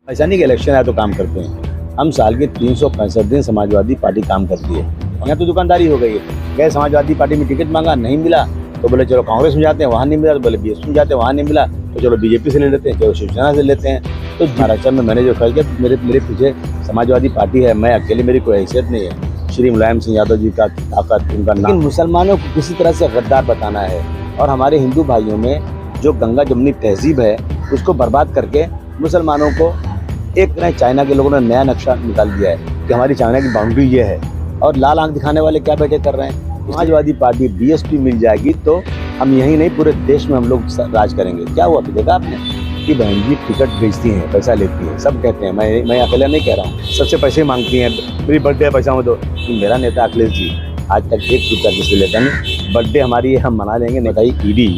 ऐसा नहीं कि इलेक्शन आए तो काम करते हैं। हम साल के 365 दिन समाजवादी पार्टी काम करती है। यहाँ तो दुकानदारी हो गई है। गए समाजवादी पार्टी में टिकट मांगा, नहीं मिला तो बोले चलो कांग्रेस में जाते हैं, वहाँ नहीं मिला तो बोले बीएसपी में जाते हैं, वहाँ नहीं मिला तो चलो बीजेपी से ले लेते हैं, चलो शिवसेना से लेते हैं। तो महाराष्ट्र में मैंने जो फैसला किया, मेरे पीछे समाजवादी पार्टी है, मैं अकेले, मेरी कोई हैसियत नहीं है। श्री मुलायम सिंह यादव जी का ताकत, उनका नाम। लेकिन मुसलमानों को किसी तरह से गद्दार बताना है और हमारे हिंदू भाइयों में जो गंगा जमुनी तहजीब है उसको बर्बाद करके मुसलमानों को एक नए चाइना के लोगों ने नया नक्शा निकाल दिया है कि हमारी चाइना की बाउंड्री ये है। और लाल आंख दिखाने वाले क्या बैठे कर रहे हैं। समाजवादी पार्टी बीएसपी मिल जाएगी तो हम यही नहीं पूरे देश में हम लोग राज करेंगे। क्या हुआ देखा आपने कि बहन जी टिकट बेचती हैं, पैसा लेती हैं, सब कहते हैं, मैं अकेला नहीं कह रहा हूँ, सबसे पैसे मांगती हैं, मेरी बर्थडे पैसा में दो। मेरा नेता अखिलेश जी आज तक 1 रुपया किसी लेता नहीं। बर्थडे हमारी हम मना लेंगे। नेताई ईडी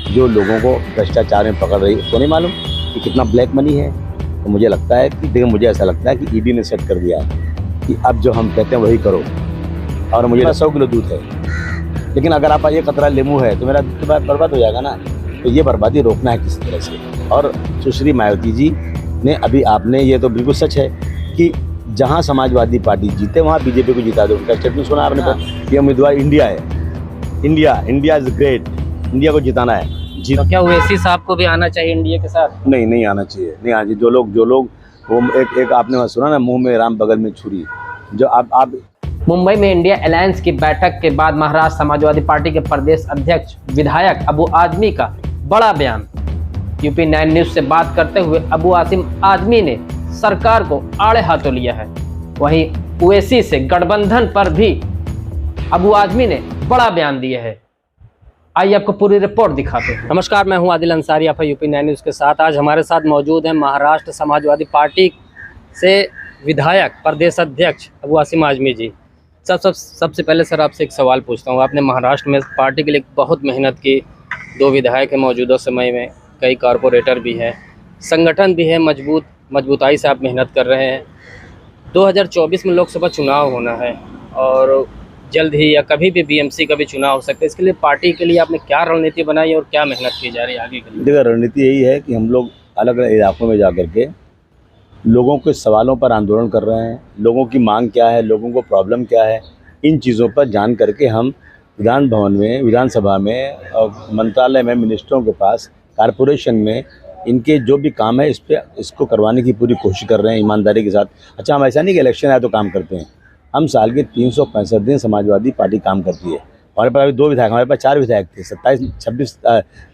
जो लोगों को भ्रष्टाचार में पकड़ रही है उसको नहीं मालूम कि कितना ब्लैक मनी है। तो मुझे लगता है कि मुझे ऐसा लगता है कि ईडी ने सेट कर दिया है कि अब जो हम कहते हैं वही करो। और मुझे 100 किलो दूध है, लेकिन अगर आप ये कतरा लेमू है तो मेरा दूध तो बर्बाद हो जाएगा ना। तो ये बर्बादी रोकना है किसी तरह से। और सुश्री मायावती जी ने अभी आपने ये तो बिल्कुल सच है कि जहाँ समाजवादी पार्टी जीते वहाँ बीजेपी को जिता दो। उनका स्टेटमेंट सुना आपने? ये उम्मीदवार इंडिया है, इंडिया इज ग्रेट, इंडिया को जिताना है। तो क्या ओवैसी साहब को भी आना चाहिए इंडिया के साथ? नहीं आना चाहिए, नहीं आना चाहिए। जो लोग वो एक आपने सुना ना, मुंह में राम बगल में छुरी। जो आप मुंबई में इंडिया अलायंस की बैठक के बाद महाराष्ट्र समाजवादी पार्टी के प्रदेश अध्यक्ष विधायक अबू आजमी का बड़ा बयान। यूपी 9 न्यूज से बात करते हुए अबू आसिम आजमी ने सरकार को आड़े हाथों लिया है। वहीं ओवैसी से गठबंधन पर भी अबू आजमी ने बड़ा बयान दिया है। आइए आपको पूरी रिपोर्ट दिखाते हैं। नमस्कार, मैं हूं आदिल अंसारी, आप यूपी 9 न्यूज़ के साथ। आज हमारे साथ मौजूद हैं महाराष्ट्र समाजवादी पार्टी से विधायक प्रदेश अध्यक्ष अबू आसिम आजमी जी। सबसे पहले सर आपसे एक सवाल पूछता हूं। आपने महाराष्ट्र में पार्टी के लिए बहुत मेहनत की, 2 विधायक हैं मौजूदा समय में, कई कारपोरेटर भी हैं, संगठन भी है, मजबूताई से आप मेहनत कर रहे हैं। 2024 में लोकसभा चुनाव होना है और जल्द ही या कभी भी बीएमसी का भी चुनाव हो सकता है। इसके लिए पार्टी के लिए आपने क्या रणनीति बनाई और क्या मेहनत की जा रही है आगे के लिए? देखिए, रणनीति यही है कि हम लोग अलग अलग इलाकों में जा कर के लोगों के सवालों पर आंदोलन कर रहे हैं। लोगों की मांग क्या है, लोगों को प्रॉब्लम क्या है, इन चीज़ों पर जान करके हम विधान भवन में, विधानसभा में और मंत्रालय में, मिनिस्टरों के पास, कारपोरेशन में इनके जो भी काम है इसको करवाने की पूरी कोशिश कर रहे हैं ईमानदारी के साथ। अच्छा, हम ऐसा नहीं कि इलेक्शन आए तो काम करते हैं। हम साल के 365 दिन समाजवादी पार्टी काम करती है। हमारे पास अभी 2 विधायक, हमारे पास 4 विधायक थे,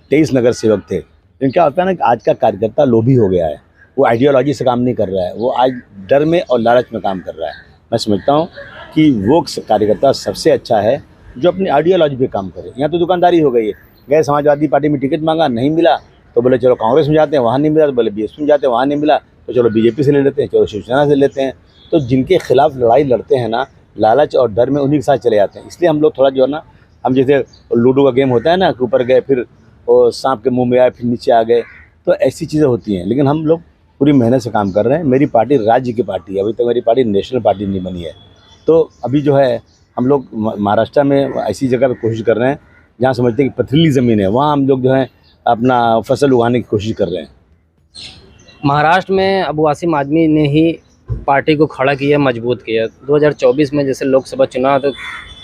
23 नगर सेवक थे। लेकिन क्या होता है ना कि आज का कार्यकर्ता लोभी हो गया है। वो आइडियोलॉजी से काम नहीं कर रहा है, वो आज डर में और लालच में काम कर रहा है। मैं समझता हूँ कि वो कार्यकर्ता सबसे अच्छा है जो अपनी आइडियोलॉजी पे काम करे। यहाँ तो दुकानदारी हो गई है। गए समाजवादी पार्टी में टिकट मांगा, नहीं मिला तो बोले चलो कांग्रेस में जाते हैं, वहाँ नहीं मिला तो बोले बीएसपी में जाते हैं, वहाँ नहीं मिला तो चलो बीजेपी से ले लेते हैं, चलो शिवसेना से लेते हैं। तो जिनके खिलाफ लड़ाई लड़ते हैं ना, लालच और डर में उन्हीं के साथ चले जाते हैं। इसलिए हम लोग थोड़ा जो है ना, हम जैसे लूडो का गेम होता है ना, कि ऊपर गए फिर वो सांप के मुंह में आए फिर नीचे आ गए, तो ऐसी चीज़ें होती हैं। लेकिन हम लोग पूरी मेहनत से काम कर रहे हैं। मेरी पार्टी राज्य की पार्टी है, अभी तक मेरी पार्टी नेशनल पार्टी नहीं बनी है। तो अभी जो है हम लोग महाराष्ट्र में ऐसी जगह पर कोशिश कर रहे हैं जहाँ समझते हैं कि पथरीली ज़मीन है, वहाँ हम लोग जो है अपना फसल उगाने की कोशिश कर रहे हैं। महाराष्ट्र में अबू आसिम आजमी ने ही पार्टी को खड़ा किया, मजबूत किया। 2024 में जैसे लोकसभा चुनाव, तो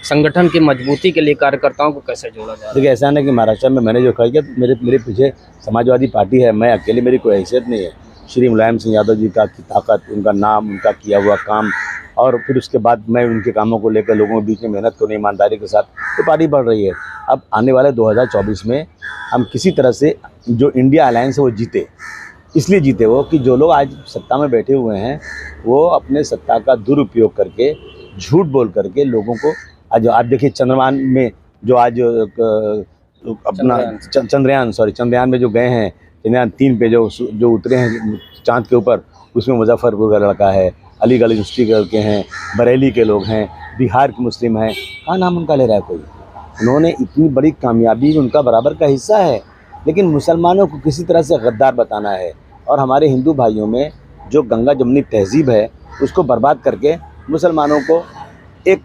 संगठन की मजबूती के लिए कार्यकर्ताओं को कैसे जोड़ा जाए? देखिए, ऐसा नहीं कि महाराष्ट्र में मैंने जो खड़ा किया, मेरे पीछे समाजवादी पार्टी है, मैं अकेले, मेरी कोई हैसियत नहीं है। श्री मुलायम सिंह यादव जी का ताकत, उनका नाम, उनका किया हुआ काम, और फिर उसके बाद मैं उनके कामों को लेकर लोगों के बीच में मेहनत करूँ ईमानदारी के साथ, तो पार्टी बढ़ रही है। अब आने वाले 2024 में हम किसी तरह से जो इंडिया अलायंस है वो जीते। इसलिए जीते वो कि जो लोग आज सत्ता में बैठे हुए हैं वो अपने सत्ता का दुरुपयोग करके, झूठ बोल करके लोगों को, आज आप देखिए चंद्रयान में जो आज अपना चंद्रयान में जो गए हैं, चंद्रयान 3 पे जो उतरे हैं चांद के ऊपर, उसमें मुजफ्फरपुर का लड़का है, अलीगढ़ यूनिवर्सिटी के हैं, बरेली के लोग हैं, बिहार के मुस्लिम हैं। कहाँ नाम उनका ले रहा है कोई? उन्होंने इतनी बड़ी कामयाबी, उनका बराबर का हिस्सा है। लेकिन मुसलमानों को किसी तरह से गद्दार बताना है और हमारे हिंदू भाइयों में जो गंगा जमुनी तहजीब है उसको बर्बाद करके मुसलमानों को एक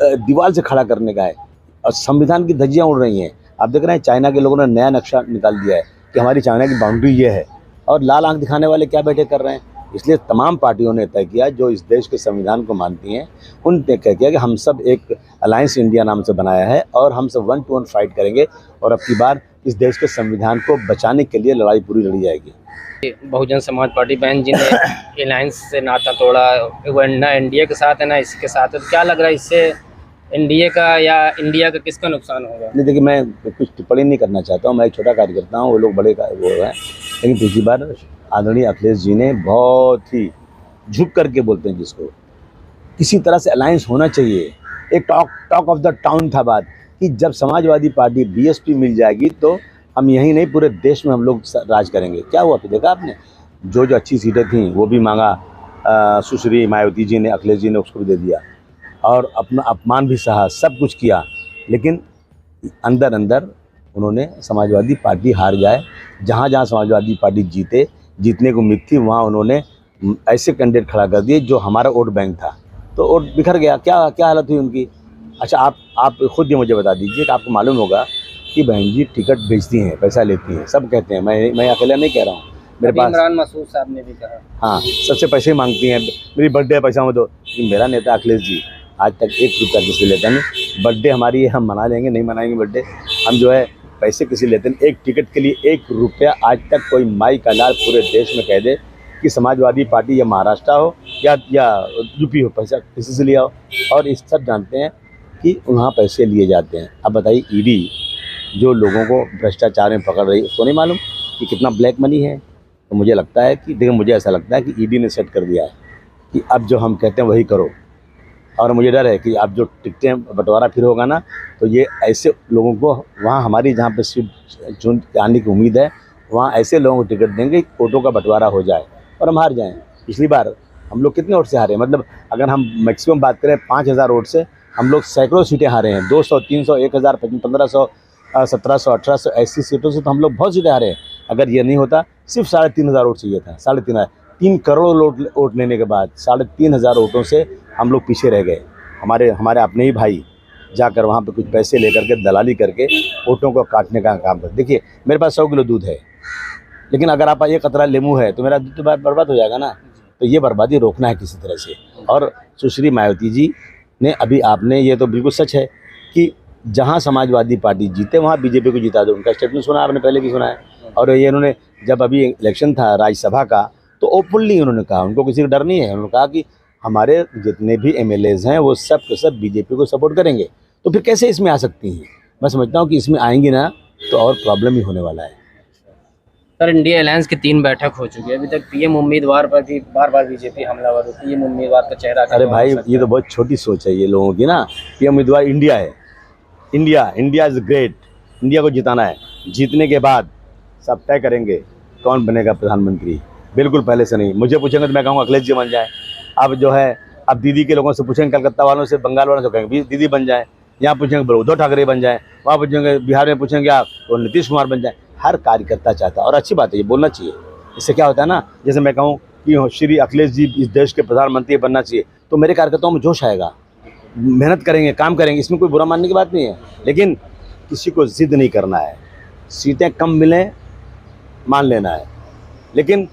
दीवार से खड़ा करने का है। और संविधान की धज्जियाँ उड़ रही हैं। आप देख रहे हैं चाइना के लोगों ने नया नक्शा निकाल दिया है कि हमारी चाइना की बाउंड्री ये है। और लाल आंख दिखाने वाले क्या बैठे कर रहे हैं। इसलिए तमाम पार्टियों ने तय किया, जो इस देश के संविधान को मानती हैं, उनने तय किया कि हम सब एक अलायंस इंडिया नाम से बनाया है और हम सब 1 to 1 फाइट करेंगे और अब की बार इस देश के संविधान को बचाने के लिए लड़ाई पूरी लड़ी जाएगी। बहुजन समाज पार्टी बहन जी ने अलायंस से नाता तोड़ा, वो ना एनडीए के साथ है ना इसके साथ है, तो क्या लग रहा है इससे एनडीए का या इंडिया का किसका नुकसान होगा? नहीं, देखिए मैं कुछ टिप्पणी नहीं करना चाहता हूँ, मैं एक छोटा कार्यकर्ता हूँ, वो लोग बड़े वो हैं। लेकिन पिछली बार आदरणीय अखिलेश जी ने बहुत ही झुक करके बोलते हैं जिसको, किसी तरह से अलायंस होना चाहिए। एक टॉक ऑफ द टाउन था बात कि जब समाजवादी पार्टी बीएसपी मिल जाएगी तो हम यहीं नहीं पूरे देश में हम लोग राज करेंगे। क्या हुआ फिर देखा आपने, जो अच्छी सीटें थीं वो भी मांगा सुश्री मायावती जी ने, अखिलेश जी ने उसको भी दे दिया और अपना अपमान भी सहा, सब कुछ किया, लेकिन अंदर अंदर उन्होंने समाजवादी पार्टी हार जाए। जहाँ जहाँ समाजवादी पार्टी जीतने को उम्मीद थी वहाँ उन्होंने ऐसे कैंडिडेट खड़ा कर दिए जो हमारा वोट बैंक था, तो वोट बिखर गया। क्या क्या हालत हुई उनकी। अच्छा आप खुद ये मुझे बता दीजिए कि आपको मालूम होगा कि बहन जी टिकट बेचती हैं, पैसा लेती हैं, सब कहते हैं, मैं अकेला नहीं कह रहा हूँ, मेरे पास इमरान मसूद साहब ने भी कहा, हाँ सबसे पैसे मांगती हैं, मेरी बर्थडे पैसा में दो। मेरा नेता अखिलेश जी आज तक 1 रुपया किसी लेता नहीं। बर्थडे हमारी है, हम मना लेंगे, नहीं मनाएंगे बर्थडे, हम जो है पैसे किसी लेते नहीं। एक टिकट के लिए 1 रुपया आज तक कोई माई का लाल पूरे देश में कह दे कि समाजवादी पार्टी या महाराष्ट्र हो या यूपी हो, पैसा किसी से लिया हो। और इस सब जानते हैं कि वहाँ पैसे लिए जाते हैं। अब बताइए ईडी जो लोगों को भ्रष्टाचार में पकड़ रही है उसको नहीं मालूम कि कितना ब्लैक मनी है। तो मुझे लगता है कि देखिए, मुझे ऐसा लगता है कि ईडी ने सेट कर दिया है कि अब जो हम कहते हैं वही करो। और मुझे डर है कि अब जो टिकटें बंटवारा फिर होगा ना, तो ये ऐसे लोगों को वहाँ हमारी जहाँ पे सीट चुन आने की उम्मीद है वहाँ ऐसे लोगों को टिकट देंगे कि वोटों का बंटवारा हो जाए और हम हार जाएँ। पिछली बार हम लोग कितने वोट से हारे, मतलब अगर हम मैक्सिमम बात करें 5000 वोट से, हम लोग सैकड़ों सीटें हारे हैं। 200, 300, 1000, 1500, 1700, 1800 ऐसी सीटों से तो हम लोग बहुत सीटें हारे हैं। अगर ये नहीं होता, सिर्फ 3500 वोट चाहिए था, 3500, 3 करोड़ वोट लेने के बाद 3500 वोटों से हम लोग पीछे रह गए। हमारे अपने ही भाई जाकर वहाँ पे कुछ पैसे लेकर के दलाली करके वोटों को काटने का काम करते। देखिए मेरे पास 100 किलो दूध है, लेकिन अगर आप एक कतरा लेमू है तो मेरा दूध तो बर्बाद हो जाएगा ना। तो ये बर्बादी रोकना है किसी तरह से। और सुश्री मायावती जी ने अभी, आपने ये तो बिल्कुल सच है कि जहाँ समाजवादी पार्टी जीते वहाँ बीजेपी को जिता दो, उनका स्टेटमेंट सुना आपने, पहले भी सुना है। और ये इन्होंने जब अभी इलेक्शन था राज्यसभा का तो ओपनली उन्होंने कहा, उनको किसी का डर नहीं है, उन्होंने कहा कि हमारे जितने भी एमएलएज हैं वो सब के सब बीजेपी को सपोर्ट करेंगे। तो फिर कैसे इसमें आ सकती हैं? मैं समझता हूँ कि इसमें आएंगी ना तो और प्रॉब्लम ही होने वाला है। सर इंडिया अलायंस की 3 बैठक हो चुकी है, अभी तक पीएम उम्मीदवार पर भी बार बीजेपी हमलावर होती है। पीएम उम्मीदवार का चेहरा, अरे भाई ये तो बहुत छोटी सोच है ये लोगों की ना। पीएम उम्मीदवार इंडिया है, इंडिया इज़ ग्रेट, इंडिया को जिताना है। जीतने के बाद सब तय करेंगे कौन बनेगा प्रधानमंत्री, बिल्कुल पहले से नहीं। मुझे पूछेंगे तो मैं कहूँगा अखिलेश जी बन जाए। अब जो है, अब दीदी के लोगों से पूछेंगे, कलकत्ता वालों से, बंगाल वालों से कहेंगे दीदी बन जाए। यहाँ पूछेंगे उद्धव ठाकरे बन जाए, वहाँ पूछेंगे बिहार में पूछेंगे आप तो नीतीश कुमार बन जाए। हर कार्यकर्ता चाहता है और अच्छी बात है, ये बोलना चाहिए। इससे क्या होता है ना, जैसे मैं कहूँ कि श्री अखिलेश जी इस देश के प्रधानमंत्री बनना चाहिए, तो मेरे कार्यकर्ताओं में जोश आएगा, मेहनत करेंगे, काम करेंगे, इसमें कोई बुरा मानने की बात नहीं है। लेकिन किसी को जिद नहीं करना है, सीटें कम मिलें मान लेना है, लेकिन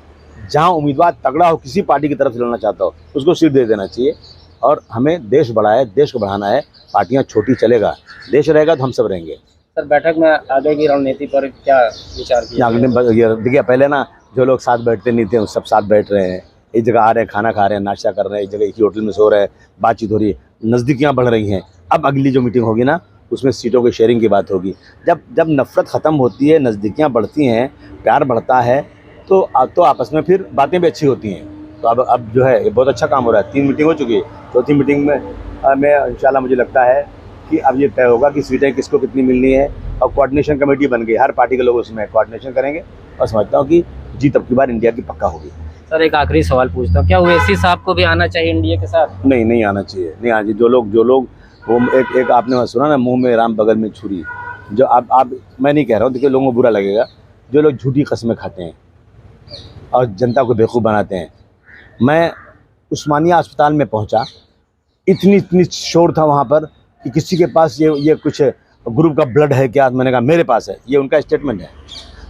जहाँ उम्मीदवार तगड़ा हो, किसी पार्टी की तरफ से लड़ना चाहता हो, उसको सीट दे देना चाहिए। और हमें देश बढ़ाया है, देश को बढ़ाना है। पार्टियां छोटी चलेगा, देश रहेगा तो हम सब रहेंगे। सर बैठक में आगे की रणनीति पर क्या विचार किया? देखिए पहले ना जो लोग साथ बैठते नहीं थे वो सब साथ बैठ रहे हैं, एक जगह आ रहे हैं, खाना खा रहे हैं, नाश्ता कर रहे हैं, एक जगह एक ही होटल में सो रहे हैं, बातचीत हो रही है, नज़दीकियाँ बढ़ रही हैं। अब अगली जो मीटिंग होगी ना उसमें सीटों की शेयरिंग की बात होगी। जब नफ़रत ख़त्म होती है, नज़दीकियाँ बढ़ती हैं, प्यार बढ़ता है, तो आपस में फिर बातें भी अच्छी होती हैं। तो अब जो है ये बहुत अच्छा काम हो रहा है। 3 मीटिंग हो चुकी है, चौथी मीटिंग में इंशाल्लाह मुझे लगता है कि अब ये तय होगा कि सीटें किसको कितनी मिलनी है। और कोऑर्डिनेशन कमेटी बन गई, हर पार्टी के लोग उसमें कोऑर्डिनेशन करेंगे और समझता हूँ कि जीत अब की बार इंडिया की पक्का होगी। सर एक आखिरी सवाल पूछता हूँ, क्या ओवैसी साहब को भी आना चाहिए इंडिया के साथ? नहीं आना चाहिए, नहीं आना चाहिए। जो लोग वो एक आपने सुना ना, मुँह में राम बगल में छुरी। जो आप मैं नहीं कह रहा हूँ, देखिए लोगों को बुरा लगेगा, जो लोग झूठी कस्में खाते हैं और जनता को बेवकूफ़ बनाते हैं। मैं उस्मानिया अस्पताल में पहुंचा, इतनी शोर था वहां पर कि किसी के पास ये कुछ ग्रुप का ब्लड है क्या? मैंने कहा मेरे पास है, ये उनका स्टेटमेंट है।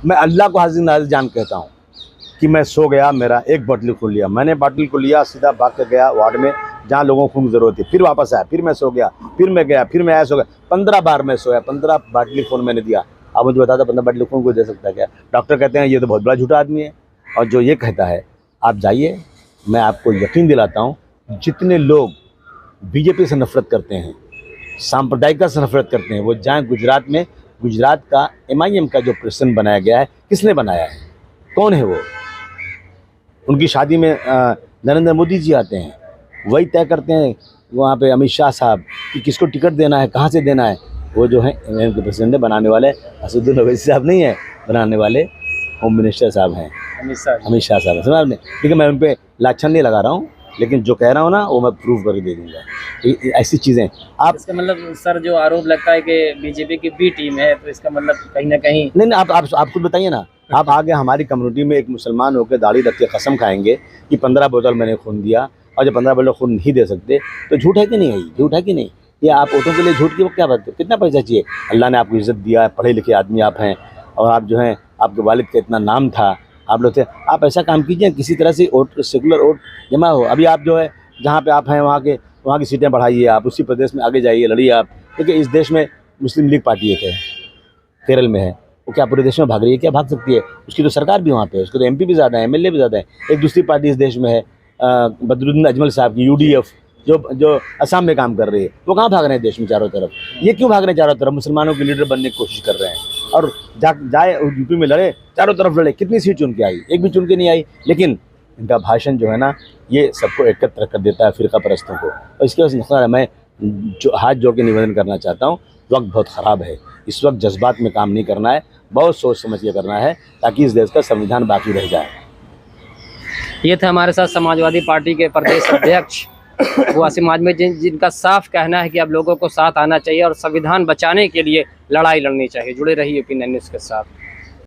मैं अल्लाह को हाजिर नाज़िर जान कहता हूं कि मैं सो गया, मेरा एक बॉटल खून लिया, मैंने बॉटल को लिया, सीधा भाग कर गया वार्ड में जहाँ लोगों को खून की ज़रूरत थी, फिर वापस आया, फिर मैं सो गया, फिर मैं गया, फिर मैं आया सो गया, 15 बार मैं सोया, 15 बाटली खून मैंने दिया। आप मुझे बता दो 15 बाटली खून को दे सकता है क्या? डॉक्टर कहते हैं ये तो बहुत बड़ा झूठा आदमी है। और जो ये कहता है, आप जाइए, मैं आपको यकीन दिलाता हूँ, जितने लोग बीजेपी से नफरत करते हैं, सांप्रदायिकता से नफरत करते हैं, वो जाएँ गुजरात में। गुजरात का MIM का जो प्रेसिडेंट बनाया गया है, किसने बनाया है, कौन है वो? उनकी शादी में नरेंद्र मोदी जी आते हैं, वही तय करते हैं वहाँ पे अमित शाह साहब कि किसको टिकट देना है, कहाँ से देना है। वो जो है MIM के प्रेसिडेंट बनाने वाले असदुद्दीन ओवैसी साहब नहीं है, बनाने वाले होम मिनिस्टर साहब हैं, अमित शाह साहब। समझ आपने? ठीक है, मैं उन पर लाछन नहीं लगा रहा हूँ, लेकिन जो कह रहा हूँ ना वो मैं प्रूव करके दे दूँगा। ऐसी चीज़ें आप इसका मतलब सर जो आरोप लगता है कि बीजेपी की बी टीम है, तो इसका मतलब कहीं ना कहीं नहीं, आप खुद बताइए ना। आप आगे हमारी कम्युनिटी में एक मुसलमान होकर दाढ़ी रख के कसम खाएंगे कि 15 बोतल मैंने खून दिया, और जब 15 बोतल खून नहीं दे सकते तो झूठ है कि नहीं है? झूठ है कि नहीं? ये आप वोटों के लिए झूठ की वो क्या बात है? कितना पैसा चाहिए? अल्लाह ने आपको इज्जत दिया है, पढ़े लिखे आदमी आप हैं, और आप जो हैं, आपके वालिद का इतना नाम था, आप लोग थे, आप ऐसा काम कीजिए किसी तरह से वोट, सेकुलर वोट जमा हो। अभी आप जो है जहाँ पे आप हैं वहाँ की सीटें बढ़ाइए, आप उसी प्रदेश में आगे जाइए, लड़िए आप। देखिए इस देश में मुस्लिम लीग पार्टी एक है, केरल में है, वो क्या पूरे देश में भाग रही है? क्या भाग सकती है? उसकी तो सरकार भी वहाँ पे है, उसके तो MP भी ज़्यादा है, MLA भी ज़्यादा है। एक दूसरी पार्टी इस देश में है, बदरुद्दीन अजमल साहब की UDF, जो असम में काम कर रही है। वो कहाँ भाग रहे हैं देश में चारों तरफ? ये क्यों भाग रहे हैं चारों तरफ? मुसलमानों के लीडर बनने की कोशिश कर रहे हैं, और जाए UP में लड़े, चारों तरफ लड़े। कितनी सीट चुन के आई? एक भी चुन के नहीं आई। लेकिन इनका भाषण जो है ना, ये सबको एकत्र कर देता है, फिरका परस्तों को, और इसके वजह से मैं जो हाथ जोड़ के निवेदन करना चाहता हूँ, वक्त बहुत ख़राब है, इस वक्त जज्बात में काम नहीं करना है, बहुत सोच समझ के करना है, ताकि इस देश का संविधान बाकी रह जाए। ये थे हमारे साथ समाजवादी पार्टी के प्रदेश अध्यक्ष अबू आसिम आजमी, जिनका साफ कहना है कि अब लोगों को साथ आना चाहिए और संविधान बचाने के लिए लड़ाई लड़नी चाहिए। जुड़े रहिए UP9 न्यूज़ के साथ।